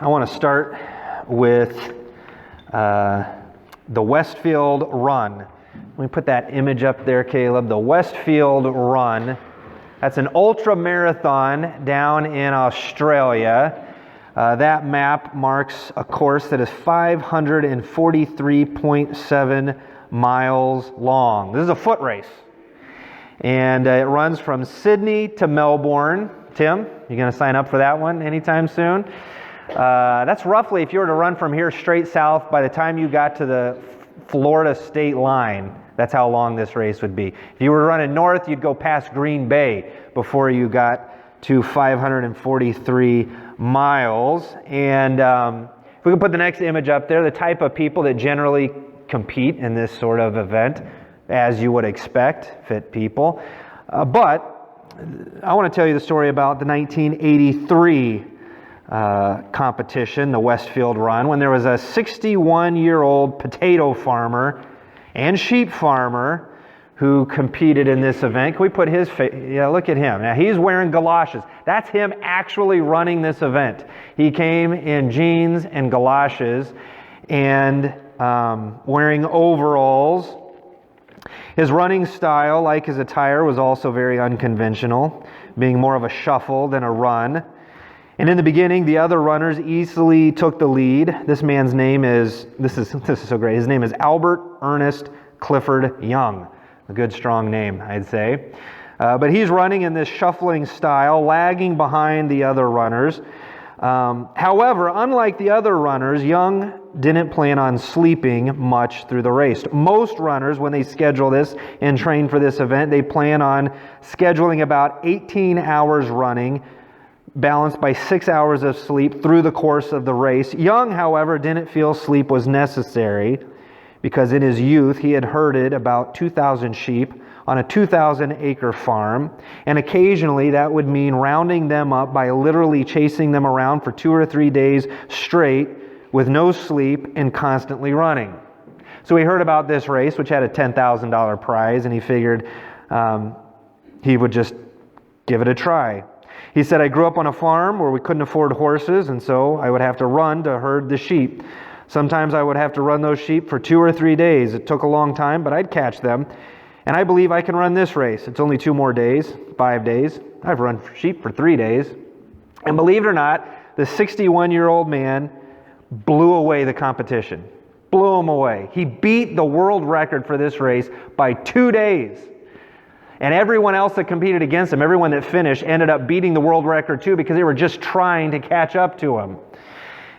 I want to start with the Westfield Run. Let me put that image up there, Caleb. The Westfield Run. That's an ultra marathon down in Australia. That map marks a course that is 543.7 miles long. This is a foot race. And it runs from Sydney to Melbourne. Tim, you going to sign up for that one anytime soon? That's roughly, if you were to run from here straight south, by the time you got to the Florida state line, that's how long this race would be. If you were running north, you'd go past Green Bay before you got to 543 miles. And if we could put the next image up there, the type of people that generally compete in this sort of event, as you would expect, fit people. But I want to tell you the story about the 1983 competition, the Westfield Run, when there was a 61-year-old potato farmer and sheep farmer who competed in this event. Can we put his face? Yeah, look at him. Now, he's wearing galoshes. That's him actually running this event. He came in jeans and galoshes and wearing overalls. His running style, like his attire, was also very unconventional, being more of a shuffle than a run. And in the beginning, the other runners easily took the lead. This man's name is, this is so great, his name is Albert Ernest Clifford Young. A good, strong name, I'd say. But he's running in this shuffling style, lagging behind the other runners. However, unlike the other runners, Young didn't plan on sleeping much through the race. Most runners, when they schedule this and train for this event, they plan on scheduling about 18 hours running, balanced by 6 hours of sleep through the course of the race. Young, however, didn't feel sleep was necessary because in his youth he had herded about 2,000 sheep on a 2,000-acre farm, and occasionally that would mean rounding them up by literally chasing them around for 2 or 3 days straight with no sleep and constantly running. So he heard about this race, which had a $10,000 prize, and he figured he would just give it a try. He said, I grew up on a farm where we couldn't afford horses, and so I would have to run to herd the sheep. Sometimes I would have to run those sheep for 2 or 3 days. It took a long time, but I'd catch them. And I believe I can run this race. It's only 2 more days, 5 days. I've run sheep for 3 days. And believe it or not, the 61-year-old man blew away the competition. Blew him away. He beat the world record for this race by 2 days. And everyone else that competed against him, everyone that finished, ended up beating the world record too because they were just trying to catch up to him.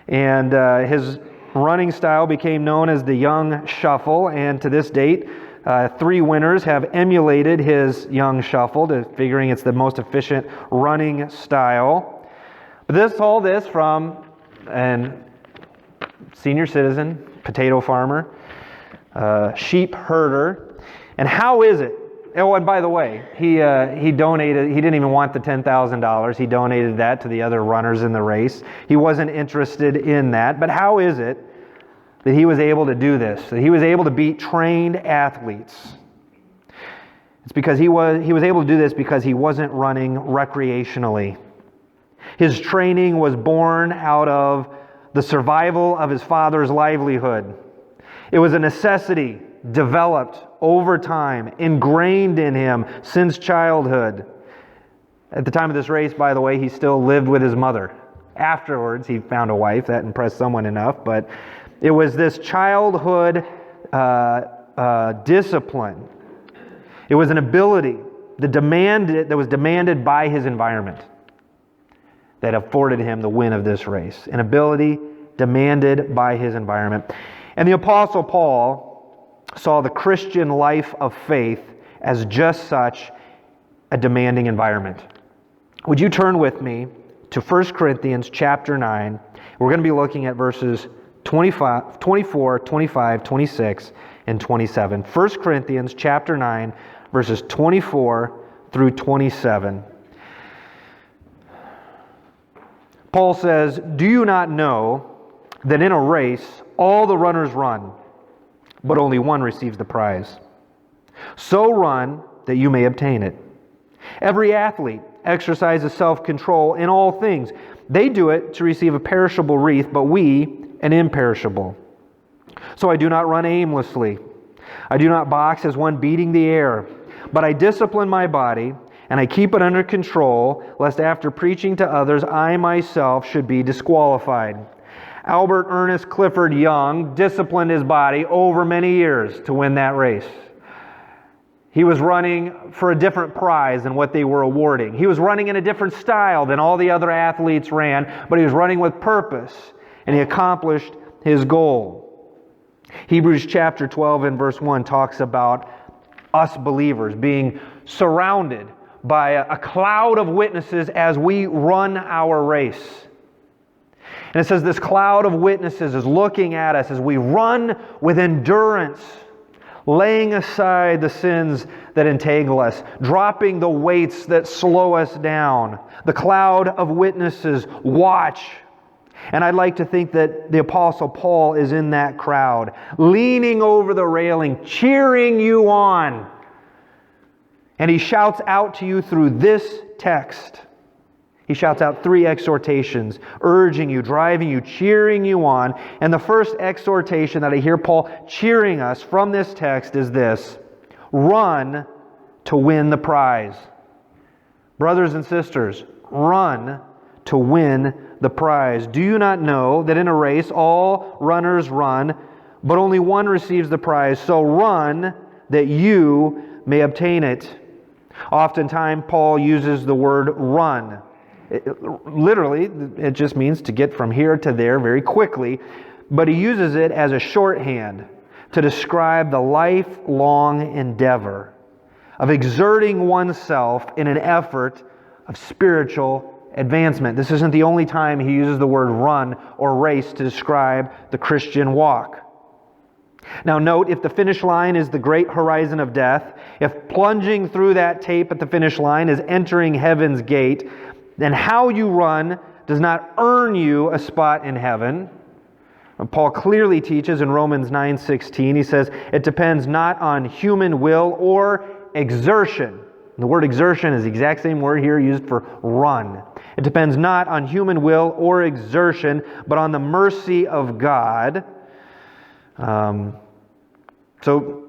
And his running style became known as the Young Shuffle, and to this date, 3 winners have emulated his Young Shuffle, figuring it's the most efficient running style. But all this from a senior citizen, potato farmer, sheep herder. And how is it? Oh, and by the way, he donated, he didn't even want the $10,000. He donated that to the other runners in the race. He wasn't interested in that. But how is it that he was able to do this? That he was able to beat trained athletes? It's because he was able to do this because he wasn't running recreationally. His training was born out of the survival of his father's livelihood. It was a necessity developed over time, ingrained in him since childhood. At the time of this race, by the way, he still lived with his mother. Afterwards, he found a wife. That impressed someone enough, but it was this childhood discipline. It was an ability that was demanded by his environment that afforded him the win of this race. An ability demanded by his environment. And the Apostle Paul saw the Christian life of faith as just such a demanding environment. Would you turn with me to 1 Corinthians chapter 9? We're going to be looking at verses 24, 25, 26, and 27. 1 Corinthians chapter 9, verses 24 through 27. Paul says, "Do you not know that in a race all the runners run, but only one receives the prize? So run that you may obtain it. Every athlete exercises self-control in all things. They do it to receive a perishable wreath, but we an imperishable. So I do not run aimlessly. I do not box as one beating the air, but I discipline my body, and I keep it under control, lest after preaching to others, I myself should be disqualified. Albert Ernest Clifford Young disciplined his body over many years to win that race. He was running for a different prize than what they were awarding. He was running in a different style than all the other athletes ran, but he was running with purpose, and he accomplished his goal. Hebrews chapter 12 and verse 1 talks about us believers being surrounded by a cloud of witnesses as we run our race. And it says this cloud of witnesses is looking at us as we run with endurance, laying aside the sins that entangle us, dropping the weights that slow us down. The cloud of witnesses watch. And I'd like to think that the Apostle Paul is in that crowd, leaning over the railing, cheering you on. And he shouts out to you through this text. He shouts out 3 exhortations, urging you, driving you, cheering you on. And the first exhortation that I hear Paul cheering us from this text is this: run to win the prize. Brothers and sisters, run to win the prize. Do you not know that in a race all runners run, but only one receives the prize? So run that you may obtain it. Oftentimes Paul uses the word run. Literally, it just means to get from here to there very quickly, but he uses it as a shorthand to describe the lifelong endeavor of exerting oneself in an effort of spiritual advancement. This isn't the only time he uses the word run or race to describe the Christian walk. Now note, if the finish line is the great horizon of death, if plunging through that tape at the finish line is entering heaven's gate, then how you run does not earn you a spot in heaven. Paul clearly teaches in Romans 9:16, he says, it depends not on human will or exertion. The word exertion is the exact same word here used for run. It depends not on human will or exertion, but on the mercy of God. So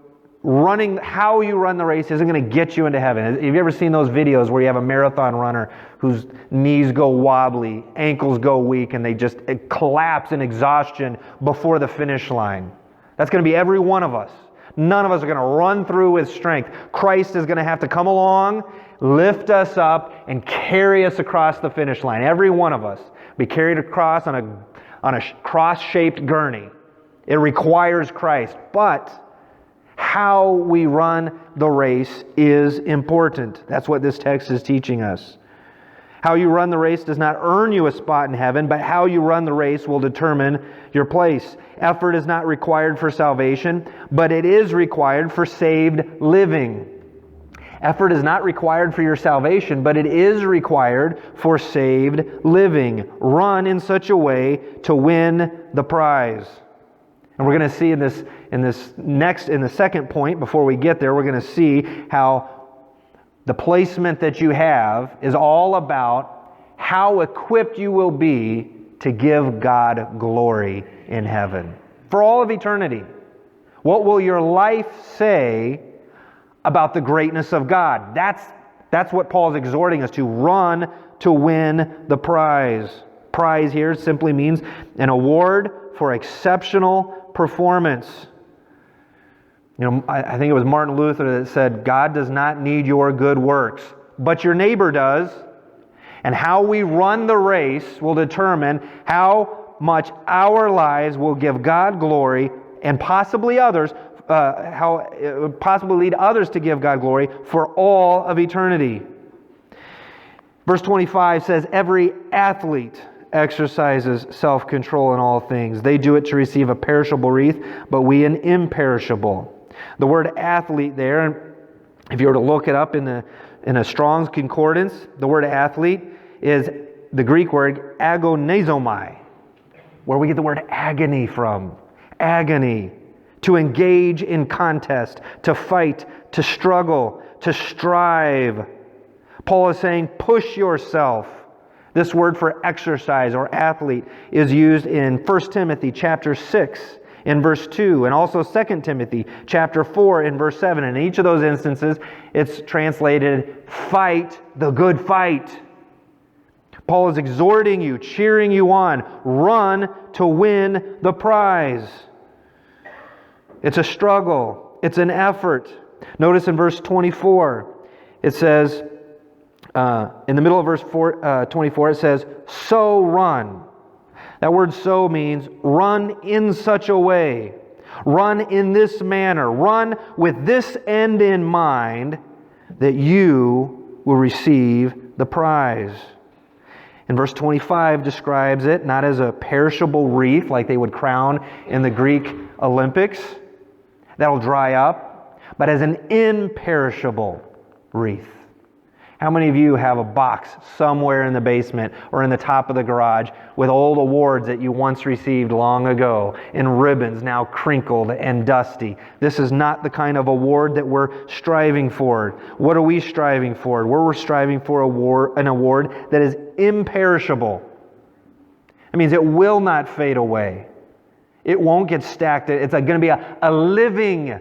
how you run the race isn't going to get you into heaven. Have you ever seen those videos where you have a marathon runner whose knees go wobbly, ankles go weak, and they just collapse in exhaustion before the finish line? That's going to be every one of us. None of us are going to run through with strength. Christ is going to have to come along, lift us up, and carry us across the finish line. Every one of us be carried across on a cross-shaped gurney. It requires Christ. But how we run the race is important. That's what this text is teaching us. How you run the race does not earn you a spot in heaven, but how you run the race will determine your place. Effort is not required for salvation, but it is required for saved living. Effort is not required for your salvation, but it is required for saved living. Run in such a way to win the prize. And we're going to see in the second point, before we get there, we're going to see how the placement that you have is all about how equipped you will be to give God glory in heaven. For all of eternity. What will your life say about the greatness of God? That's what Paul is exhorting us to. Run to win the prize. Prize here simply means an award for exceptional performance. You know, I think it was Martin Luther that said, God does not need your good works, but your neighbor does. And how we run the race will determine how much our lives will give God glory and possibly others, how it would possibly lead others to give God glory for all of eternity. Verse 25 says, every athlete exercises self-control in all things. They do it to receive a perishable wreath, but we an imperishable. The word athlete there, if you were to look it up in a Strong's Concordance, the word athlete is the Greek word agonizomai, where we get the word agony from. Agony. To engage in contest, to fight, to struggle, to strive. Paul is saying, push yourself. This word for exercise or athlete is used in 1 Timothy chapter 6 in verse 2, and also 2 Timothy chapter 4 in verse 7. In each of those instances, it's translated, fight the good fight. Paul is exhorting you, cheering you on, run to win the prize. It's a struggle. It's an effort. Notice in verse 24, it says, in the middle of verse 24, it says, so run. That word so means run in such a way. Run in this manner. Run with this end in mind that you will receive the prize. And verse 25 describes it not as a perishable wreath like they would crown in the Greek Olympics that'll dry up, but as an imperishable wreath. How many of you have a box somewhere in the basement or in the top of the garage with old awards that you once received long ago and ribbons now crinkled and dusty? This is not the kind of award that we're striving for. What are we striving for? We're striving for an award that is imperishable. It means it will not fade away. It won't get stacked. It's going to be a living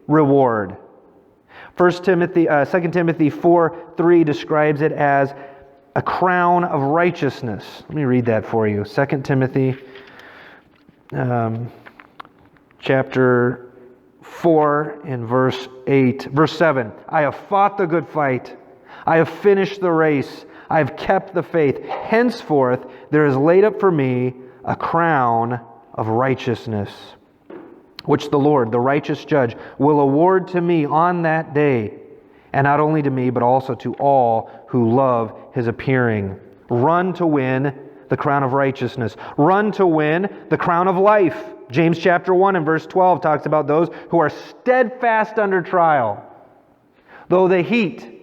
reward. 2 Timothy 4:3 describes it as a crown of righteousness. Let me read that for you. 2 Timothy chapter 4 and verse 7. I have fought the good fight. I have finished the race. I have kept the faith. Henceforth there is laid up for me a crown of righteousness, which the Lord, the righteous judge, will award to me on that day, and not only to me, but also to all who love His appearing. Run to win the crown of righteousness. Run to win the crown of life. James chapter 1 and verse 12 talks about those who are steadfast under trial. Though the heat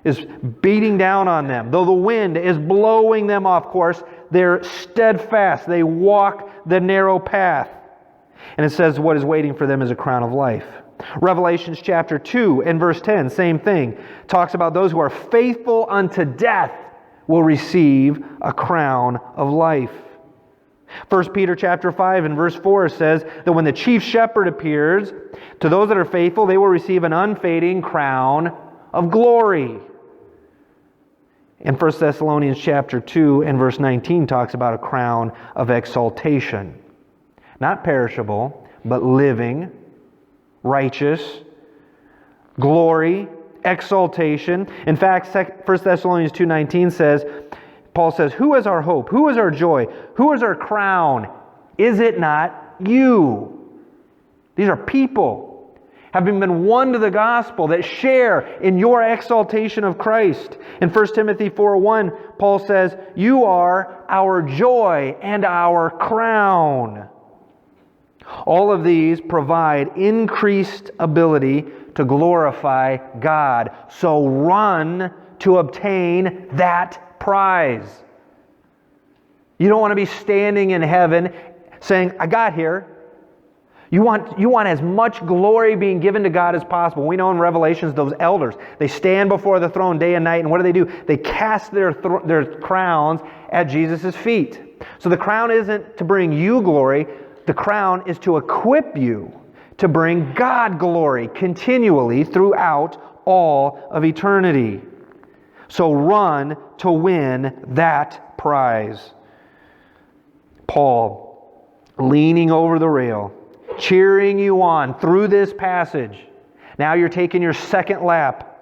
is beating down on them, though the wind is blowing them off course, they're steadfast. They walk the narrow path. And it says what is waiting for them is a crown of life. Revelations chapter 2 and verse 10, same thing. Talks about those who are faithful unto death will receive a crown of life. 1 Peter chapter 5 and verse 4 says that when the chief shepherd appears, to those that are faithful, they will receive an unfading crown of glory. And 1 Thessalonians chapter 2 and verse 19 talks about a crown of exaltation. Not perishable, but living, righteous, glory, exaltation. In fact, 1 Thessalonians 2:19 says, Paul says, who is our hope? Who is our joy? Who is our crown? Is it not you? These are people having been won to the gospel that share in your exaltation of Christ. In 1 Timothy 4:1, Paul says, you are our joy and our crown. All of these provide increased ability to glorify God. So run to obtain that prize. You don't want to be standing in heaven saying, I got here. You want as much glory being given to God as possible. We know in Revelations, those elders, they stand before the throne day and night, and what do? They cast their crowns at Jesus' feet. So the crown isn't to bring you glory. The crown is to equip you to bring God glory continually throughout all of eternity. So run to win that prize. Paul, leaning over the rail, cheering you on through this passage. Now you're taking your second lap,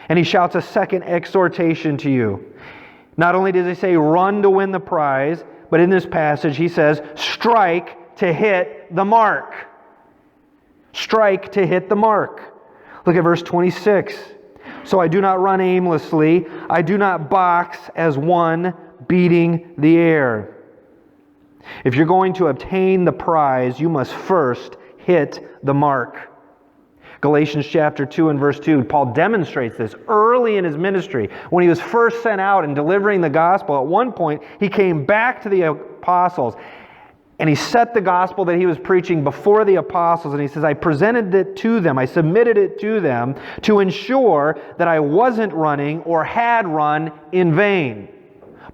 and he shouts a second exhortation to you. Not only does he say run to win the prize, but in this passage he says strike to hit the mark. Strike to hit the mark. Look at verse 26. So I do not run aimlessly. I do not box as one beating the air. If you're going to obtain the prize, you must first hit the mark. Galatians chapter 2 and verse 2, Paul demonstrates this early in his ministry. When he was first sent out and delivering the gospel, at one point he came back to the apostles and he set the gospel that he was preaching before the apostles, and he says, I presented it to them, I submitted it to them to ensure that I wasn't running or had run in vain.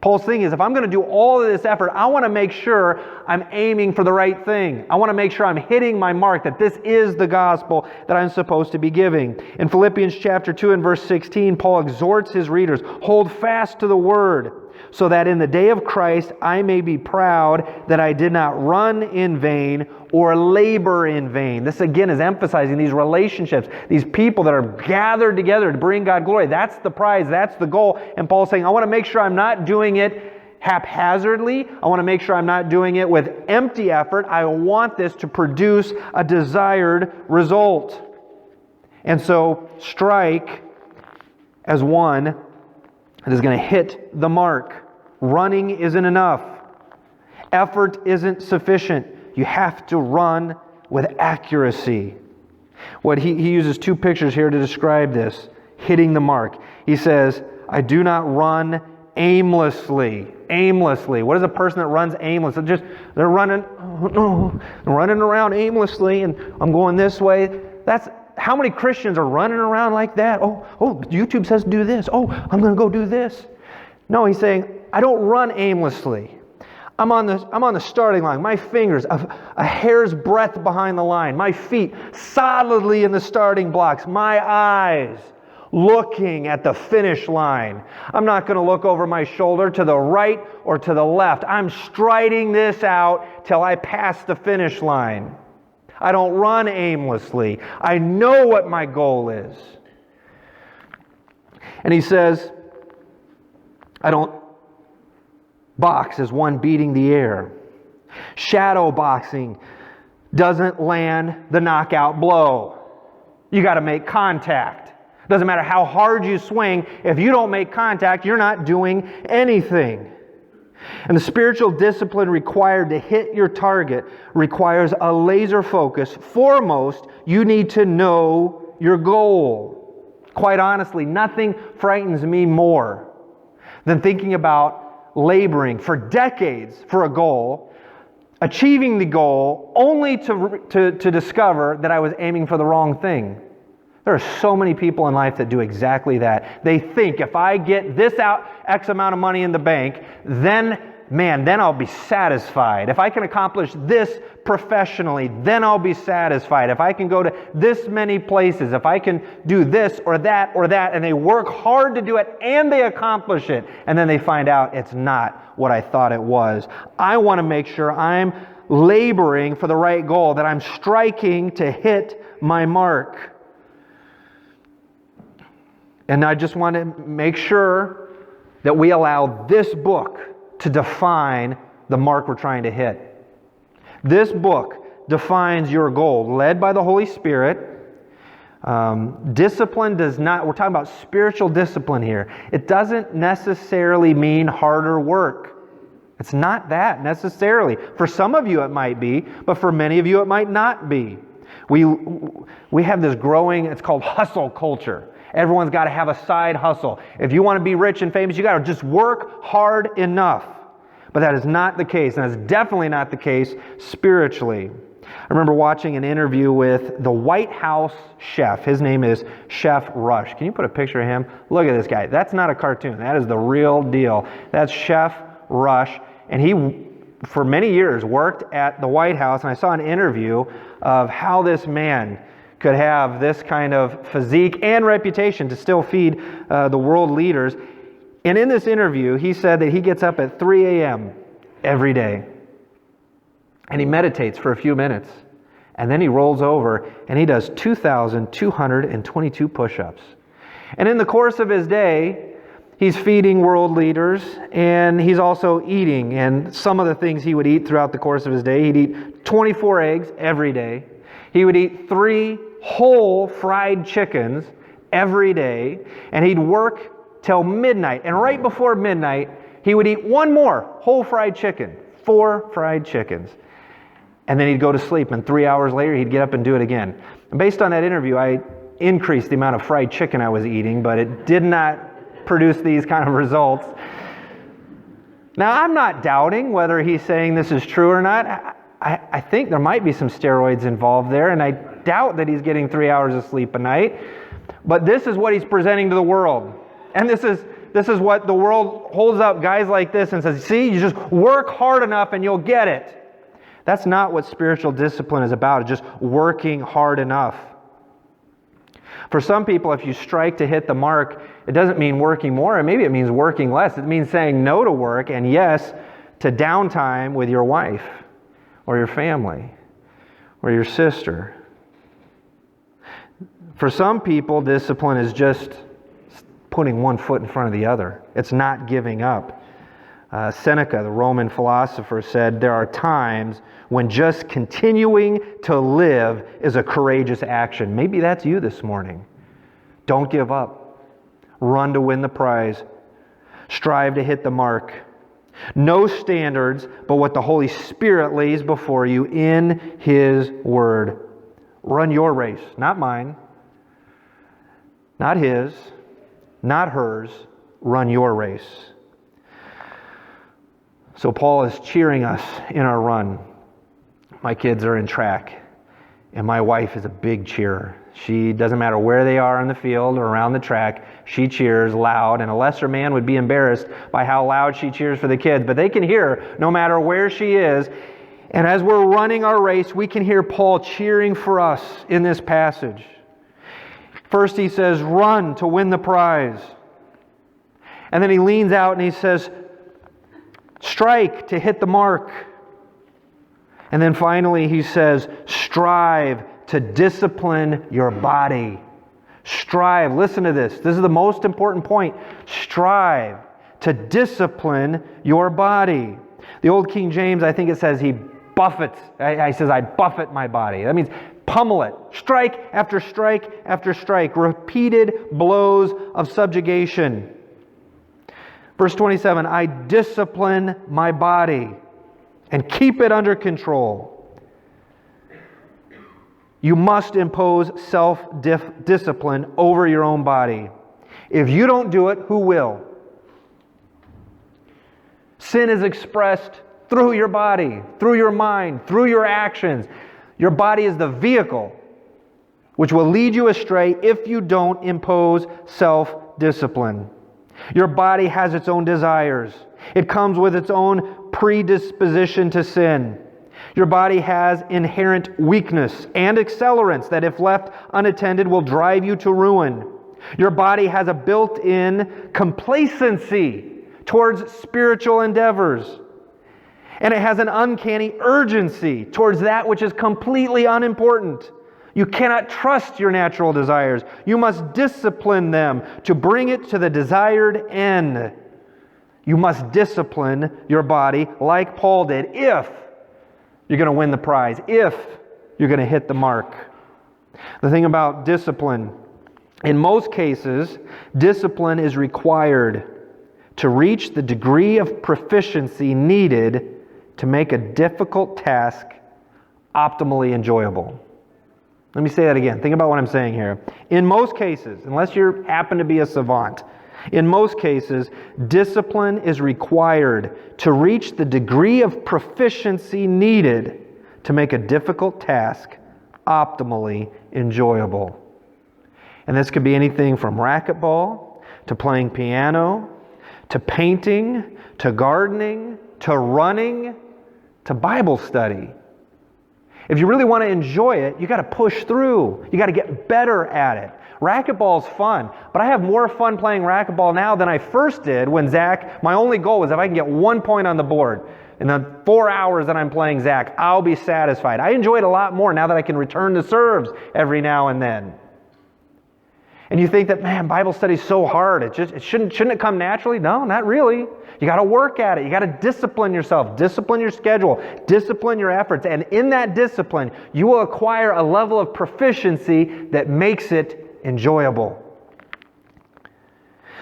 Paul's thing is, if I'm going to do all of this effort, I want to make sure I'm aiming for the right thing. I want to make sure I'm hitting my mark, that this is the gospel that I'm supposed to be giving. In Philippians chapter 2 and verse 16, Paul exhorts his readers, hold fast to the word, so that in the day of Christ I may be proud that I did not run in vain or labor in vain. This again is emphasizing these relationships, these people that are gathered together to bring God glory. That's the prize, that's the goal. And Paul's saying, I want to make sure I'm not doing it haphazardly. I want to make sure I'm not doing it with empty effort. I want this to produce a desired result. And so strike as one that is going to hit the mark. Running isn't enough. Effort isn't sufficient. You have to run with accuracy. He uses two pictures here to describe this, hitting the mark. He says, I do not run aimlessly. Aimlessly. What is a person that runs aimlessly? They're running around aimlessly, and I'm going this way. That's how many Christians are running around like that? Oh, YouTube says do this. Oh, I'm going to go do this. No, he's saying, I don't run aimlessly. I'm on the starting line. My fingers a hair's breadth behind the line. My feet solidly in the starting blocks. My eyes looking at the finish line. I'm not going to look over my shoulder to the right or to the left. I'm striding this out till I pass the finish line. I don't run aimlessly. I know what my goal is. And he says, I don't box as one beating the air. Shadow boxing doesn't land the knockout blow. You got to make contact. Doesn't matter how hard you swing, if you don't make contact, you're not doing anything. And the spiritual discipline required to hit your target requires a laser focus. Foremost, you need to know your goal. Quite honestly, nothing frightens me more than thinking about laboring for decades for a goal, achieving the goal, only to discover that I was aiming for the wrong thing. There are so many people in life that do exactly that. They think if I get this out, X amount of money in the bank, then I'll be satisfied. If I can accomplish this professionally, then I'll be satisfied. If I can go to this many places, if I can do this or that, and they work hard to do it and they accomplish it, and then they find out it's not what I thought it was. I want to make sure I'm laboring for the right goal, that I'm striking to hit my mark. And I just want to make sure that we allow this book to define the mark we're trying to hit. This book defines your goal, led by the Holy Spirit. Discipline does not, we're talking about spiritual discipline here. It doesn't necessarily mean harder work. It's not that necessarily. For some of you it might be, but for many of you it might not be. We have this growing, it's called hustle culture. Everyone's got to have a side hustle. If you want to be rich and famous, you got to just work hard enough. But that is not the case, and that's definitely not the case spiritually. I remember watching an interview with the White House chef. His name is Chef Rush. Can you put a picture of him? Look at this guy. That's not a cartoon. That is the real deal. That's Chef Rush, and he, for many years, worked at the White House, and I saw an interview of how this man could have this kind of physique and reputation to still feed the world leaders. And in this interview, he said that he gets up at 3 a.m. every day. And he meditates for a few minutes. And then he rolls over and he does 2,222 push-ups. And in the course of his day, he's feeding world leaders and he's also eating. And some of the things he would eat throughout the course of his day, he'd eat 24 eggs every day. He would eat 3 whole fried chickens every day, and he'd work till midnight. And right before midnight, he would eat 1 more whole fried chicken, 4 fried chickens. And then he'd go to sleep, and 3 hours later, he'd get up and do it again. And based on that interview, I increased the amount of fried chicken I was eating, but it did not produce these kind of results. Now, I'm not doubting whether he's saying this is true or not. I think there might be some steroids involved there, and I doubt that he's getting 3 hours of sleep a night. But this is what he's presenting to the world. And this is This is what the world holds up guys like this and says, see, you just work hard enough and you'll get it. That's not what spiritual discipline is about, it's just working hard enough. For some people, if you strike to hit the mark, it doesn't mean working more, and maybe it means working less. It means saying no to work and yes to downtime with your wife or your family or your sister. For some people, discipline is just putting one foot in front of the other. It's not giving up. Seneca, the Roman philosopher, said there are times when just continuing to live is a courageous action. Maybe that's you this morning. Don't give up. Run to win the prize. Strive to hit the mark. No standards, but what the Holy Spirit lays before you in His Word. Run your race, not mine, not his, not hers. Run your race. So Paul is cheering us in our run. My kids are in track, and my wife is a big cheerer. She doesn't matter where they are on the field or around the track, she cheers loud, and a lesser man would be embarrassed by how loud she cheers for the kids, but they can hear no matter where she is. And as we're running our race, we can hear Paul cheering for us in this passage. First he says, run to win the prize. And then he leans out and he says, strike to hit the mark. And then finally he says, strive to discipline your body. Strive, listen to this. This is the most important point. Strive to discipline your body. The old King James, I think it says he buffets. He says, I buffet my body. That means pummel it. Strike after strike after strike. Repeated blows of subjugation. Verse 27, I discipline my body and keep it under control. You must impose self-discipline over your own body. If you don't do it, who will? Sin is expressed through your body, through your mind, through your actions. Your body is the vehicle which will lead you astray if you don't impose self-discipline. Your body has its own desires. It comes with its own predisposition to sin. Your body has inherent weakness and accelerants that, if left unattended, will drive you to ruin. Your body has a built-in complacency towards spiritual endeavors. And it has an uncanny urgency towards that which is completely unimportant. You cannot trust your natural desires. You must discipline them to bring it to the desired end. You must discipline your body like Paul did if you're going to win the prize, if you're going to hit the mark. The thing about discipline, in most cases, discipline is required to reach the degree of proficiency needed to make a difficult task optimally enjoyable. Let me say that again. Think about what I'm saying here. In most cases, unless you happen to be a savant, in most cases, discipline is required to reach the degree of proficiency needed to make a difficult task optimally enjoyable. And this could be anything from racquetball, to playing piano, to painting, to gardening, to running, to Bible study. If you really want to enjoy it, you got to push through. You got to get better at it. Racquetball's fun, but I have more fun playing racquetball now than I first did when Zach, my only goal was if I can get 1 point on the board in the 4 hours that I'm playing Zach, I'll be satisfied. I enjoy it a lot more now that I can return the serves every now and then. And you think that, man, Bible study's so hard. Shouldn't it come naturally? No, not really. You got to work at it. You got to discipline yourself, discipline your schedule, discipline your efforts. And in that discipline, you will acquire a level of proficiency that makes it enjoyable.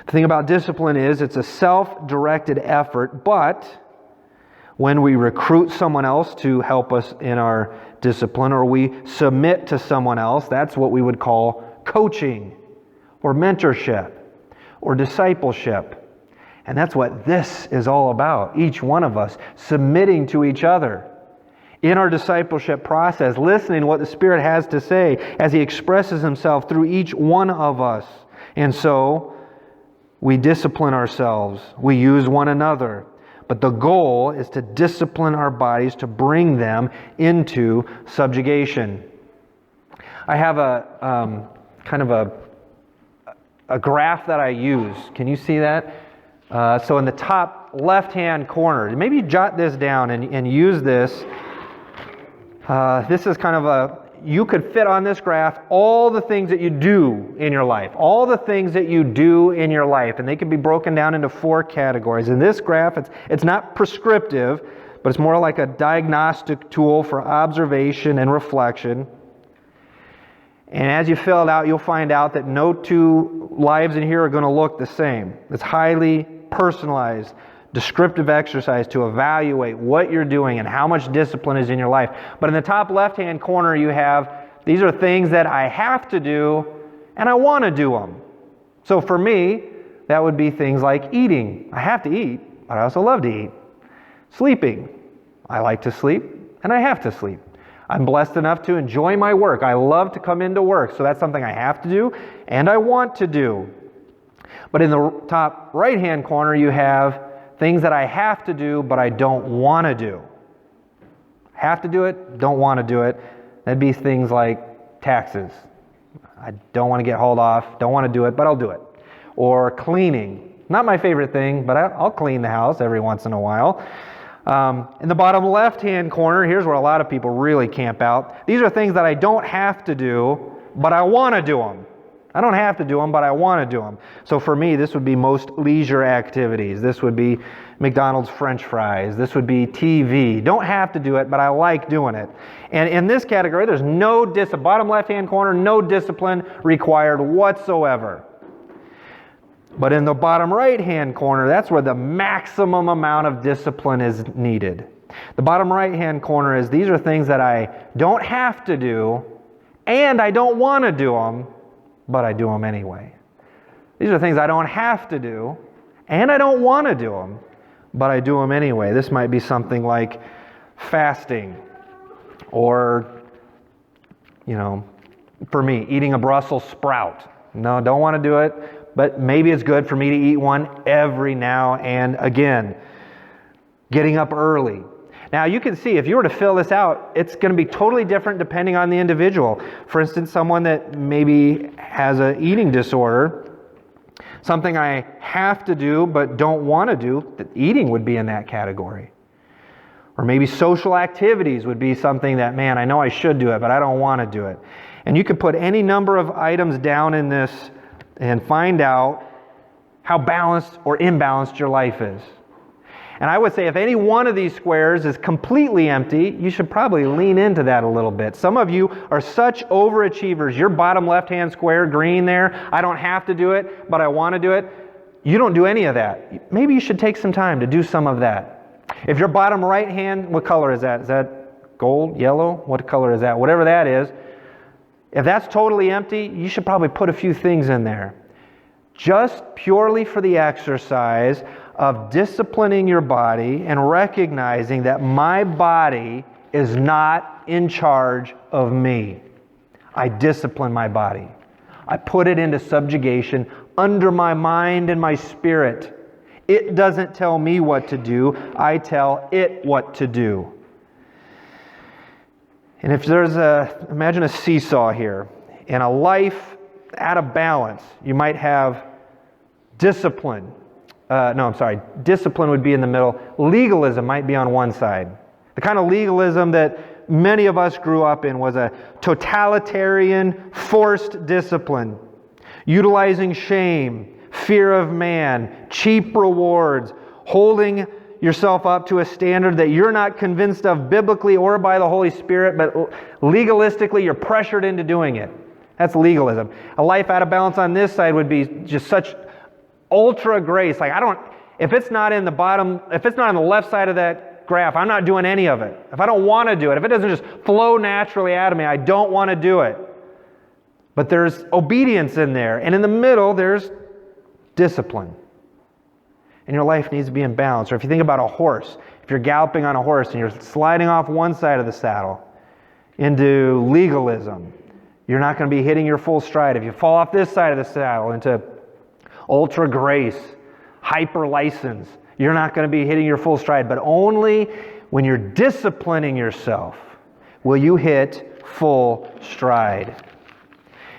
The thing about discipline is it's a self-directed effort, but when we recruit someone else to help us in our discipline, or we submit to someone else, that's what we would call coaching, or mentorship, or discipleship. And that's what this is all about. Each one of us submitting to each other in our discipleship process, listening to what the Spirit has to say as He expresses Himself through each one of us. And so, We discipline ourselves. We use one another. But the goal is to discipline our bodies to bring them into subjugation. I have a kind of a graph that I use. Can you see that? So in the top left-hand corner, maybe jot this down and use this. This is kind of you could fit on this graph all the things that you do in your life. All the things that you do in your life. And they can be broken down into 4 categories. In this graph, it's not prescriptive, but it's more like a diagnostic tool for observation and reflection. And as you fill it out, you'll find out that no 2 lives in here are going to look the same. It's highly personalized, descriptive exercise to evaluate what you're doing and how much discipline is in your life. But in the top left-hand corner, you have, these are things that I have to do, and I want to do them. So for me, that would be things like eating. I have to eat, but I also love to eat. Sleeping. I like to sleep, and I have to sleep. I'm blessed enough to enjoy my work. I love to come into work, so that's something I have to do, and I want to do. But in the top right-hand corner, you have things that I have to do, but I don't want to do. Have to do it, don't want to do it. That'd be things like taxes. I don't want to get hauled off, don't want to do it, but I'll do it. Or cleaning. Not my favorite thing, but I'll clean the house every once in a while. In the bottom left-hand corner, here's where a lot of people really camp out. These are things that I don't have to do, but I want to do them. I don't have to do them, but I want to do them. So for me, this would be most leisure activities. This would be McDonald's French fries. This would be TV. Don't have to do it, but I like doing it. And in this category, there's no bottom left-hand corner, no discipline required whatsoever. But in the bottom right-hand corner, that's where the maximum amount of discipline is needed. The bottom right-hand corner is these are things that I don't have to do, and I don't want to do them, but I do them anyway. These are things I don't have to do, and I don't want to do them, but I do them anyway. This might be something like fasting, or, for me, eating a Brussels sprout. No, don't want to do it, but maybe it's good for me to eat one every now and again. Getting up early. Now you can see, if you were to fill this out, it's going to be totally different depending on the individual. For instance, someone that maybe has an eating disorder, something I have to do but don't want to do, eating would be in that category. Or maybe social activities would be something that, man, I know I should do it, but I don't want to do it. And you could put any number of items down in this and find out how balanced or imbalanced your life is. And I would say if any one of these squares is completely empty, you should probably lean into that a little bit. Some of you are such overachievers. Your bottom left-hand square, green there, I don't have to do it, but I want to do it. You don't do any of that. Maybe you should take some time to do some of that. If your bottom right-hand, what color is that? Is that gold, yellow? What color is that? Whatever that is. If that's totally empty, you should probably put a few things in there. Just purely for the exercise of disciplining your body and recognizing that my body is not in charge of me. I discipline my body. I put it into subjugation under my mind and my spirit. It doesn't tell me what to do. I tell it what to do. And if there's imagine a seesaw here. In a life out of balance, you might have discipline. Discipline would be in the middle. Legalism might be on one side. The kind of legalism that many of us grew up in was a totalitarian, forced discipline, utilizing shame, fear of man, cheap rewards, holding yourself up to a standard that you're not convinced of biblically or by the Holy Spirit, but legalistically you're pressured into doing it. That's legalism. A life out of balance on this side would be just such ultra grace. If it's not in the bottom, if it's not on the left side of that graph, I'm not doing any of it. If I don't want to do it, if it doesn't just flow naturally out of me, I don't want to do it. But there's obedience in there. And in the middle, there's discipline. And your life needs to be in balance. Or if you think about a horse, if you're galloping on a horse and you're sliding off one side of the saddle into legalism, you're not going to be hitting your full stride. If you fall off this side of the saddle into ultra grace, hyper license. You're not going to be hitting your full stride, but only when you're disciplining yourself will you hit full stride.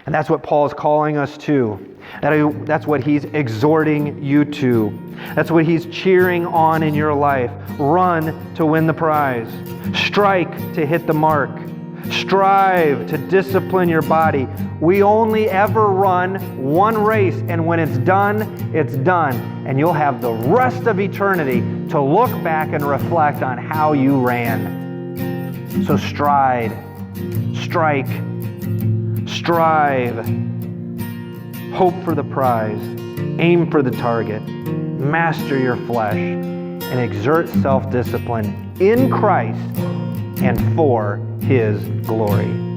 And that's what Paul's calling us to. That's what he's exhorting you to. That's what he's cheering on in your life. Run to win the prize. Strike to hit the mark. Strive to discipline your body. We only ever run one race, and when it's done, it's done. And you'll have the rest of eternity to look back and reflect on how you ran. So stride, strike, strive, hope for the prize, aim for the target, master your flesh, and exert self-discipline in Christ and for His glory.